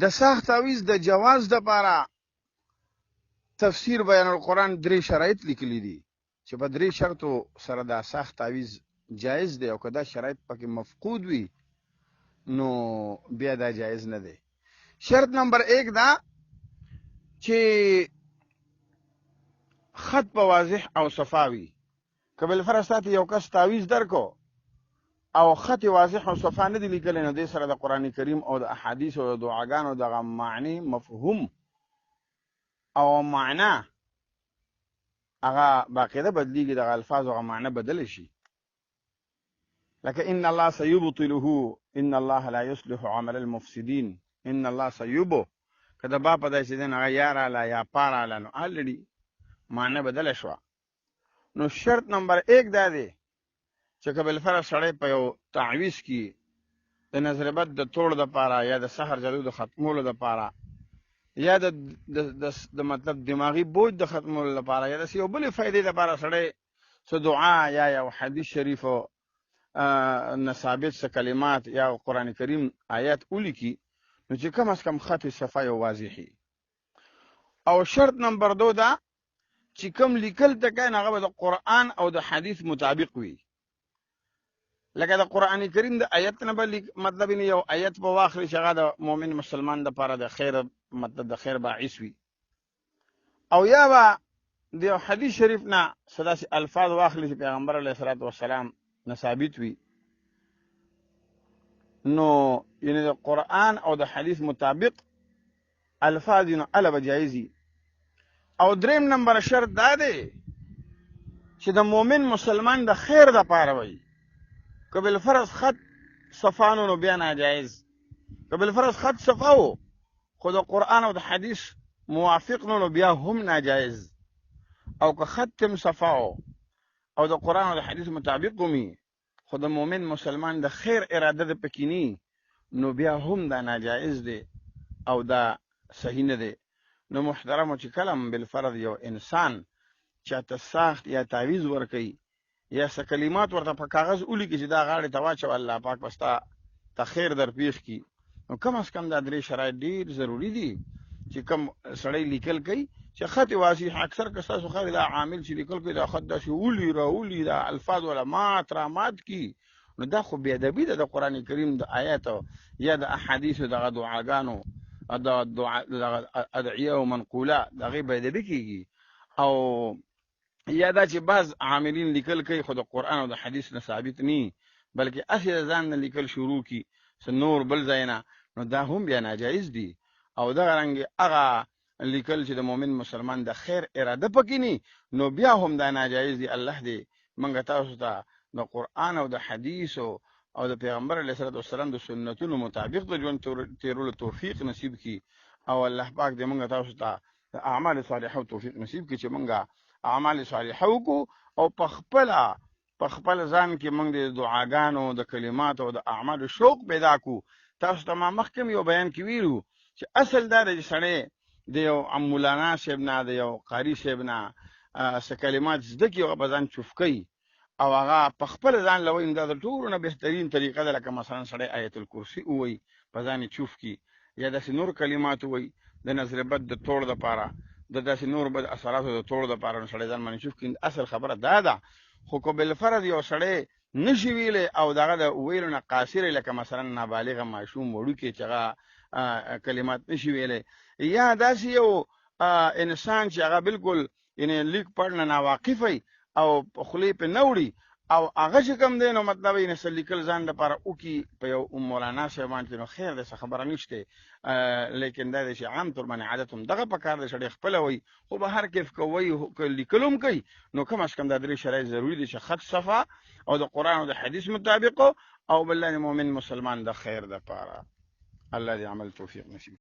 د ساخت تعویض د جواز دپاره تفسیر بیان القرآن 3 شرایط لیکلي دي چې په 3 شرطو سره دا ساخت تعویض جایز دی او که دا شرایط پکې مفقود وي نو بیا دا جایز نه دی. شرط نمبر 1 دا چې خط په واضح او صفاوي. که بالفرض تاسو یو کس تعویض درکو او خط واضح او صفا نه دی لیکلی نو دې سره د قرآن کریم او د احادیث او د دعاګانو دغه معنی مفهوم او معنا هغه باقاعده بدلیږي، دغه الفاظ هغه معنا بدل شي. لکه ان الله سيبطله ان الله لا يصلح عمل المفسدين ان الله سيبو کله با په داسې دین هغه یاره لا یا پاره نو الریډي معنا بدل شو. نو شرط نمبر 1 دا دی چې قبل فرض سړی په یو تعویض کې د نظر بد د توړ د پاره یا د سحر جادو د ختمولو د پاره یا د مطلب دماغي بوج د ختمولو لپاره یا د یو بل فائدې لپاره سړی څه دعا یا یو حدیث شریف او ثابت څه کلمات یا قرآن کریم آیات ولیکي نو چې کم از کم خط صفای او واضحي. او شرط نمبر 2 دا چې کوم لیکل ته کین هغه د قرآن او د حدیث مطابق وي. لکه د قرآن کریم د آیت نه بل مطلب نه یو آیت په واخلي چې هغه د مؤمن مسلمان د لپاره د خیر مطلب د خیر باعث وي، او یا با د حدیث شریف نه سداسي الفاظ واخلي چې پیغمبر علیه الصلاۃ والسلام نه ثابت وي، نو یعنی د قرآن او د حدیث مطابق الفاظ نو الوه جایزي. او دریم نمبر شرط دا دی چې د مؤمن مسلمان د خیر د پاره وي. که بالفرض خط صفانو نو بیا ناجایز، که بالفرض خط صفاو خو د قرآن او د حدیث موافق نو بیا هم ناجایز، او که خط هم صفاو او د قرآن او د حدیث مطابق ومي خو د مؤمن مسلمان د خیر اراده د پکینی نو بیا هم دا ناجایز دی او دا صحیح نه دی. نو محترم چې کلم بالفرض یو انسان چاته ساخت یا تعویض ورکي یا څه کلمات ورته په کاغذ ولیکي چې دا غاړې ته واچو الله پاک پستا ته خیر در پیښ کی، نو کم از کم دا 3 شرایط ډیر ضروری دي چې کم سړی لیکل کوي چې خط واضح. اکثر کستا سو خیر دا عامل چې لیکل کوي دا خط دا شولي راولي دا الفاظ ولا مات را مات کی، نو دا خو بی ادبی ده د قرآن کریم د آیات یا د احادیث دغه دعاګانو د ادعیه او منقوله دغه بی ادبی کیږي. او یا دا چې بعض عاملین لیکل کوي خو د قرآن او د حدیث نه ثابت ني بلکې اصل ځان نه لیکل شروع کی نور بل ځاینا، نو دا هم بیا ناجایز دي. او دا رنګ هغه لیکل چې د مؤمن مسلمان د خیر اراده پکینی نو بیا هم دا ناجایز دي. الله دې منګه تاسو ته د قرآن او د حدیث او د پیغمبر علیه الصلاۃ والسلام د سنتونو مطابق د ژوند تیرولو توفیق نصیب کی، او الله پاک دې منګه تاسو ته د اعمال صالحه توفیق نصیب کی چې منګه اعمال صالحه وکړو او په خپل ځان کې موږ د دعاګانو د کلمات او د اعمال شوق پیدا کو. تاسو ته ما مخکې یو بیان کې ویلو چې اصل دا د سړی د یو مولانا صاحب نه د یو قاری صاحب نه څه کلمات زده کی او په ځان چوف کوي او هغه په خپل ځان لوي دا د ټولو نه بهترین طریقه ده. لکه مثلا سړی آیت الکرسی وایي په ځان چوف کی، یا داسې نور کلمات وایي د نظر بد د توړ د پاره د داسې نور بد اثراتو د توړ د پاره سړی ځان باندې چوف کی. اصل خبره دا ده. خو کو بالفرض یو سړی نشي ویلې او دغه د ویلو نه قاصر لکه مثلا نابالغ ماشوم وړوکی چې هغه کلمات نشي ویلې، یا داسې یو انسان چې هغه بالکل یعنی لیک پړ نه ناواقف وي او خلی په نوړي او هغه چې کوم دی نو مطلب یې نسل لیکل ځان لپاره وکي په یو مولانا صاحب باندې نو خیر ده خبره نشته. لیکن دا چې عام طور باندې عادت هم دغه په کار د شړې خپل وي خو به هر کیف کوي لیکلوم کوي، نو کم از کم دا 3 شرایط ضروری دي چې خط صفا او د قرآن او د حدیث مطابق او بل مؤمن مسلمان د خیر د پاره. الله دې عمل توفیق نصیب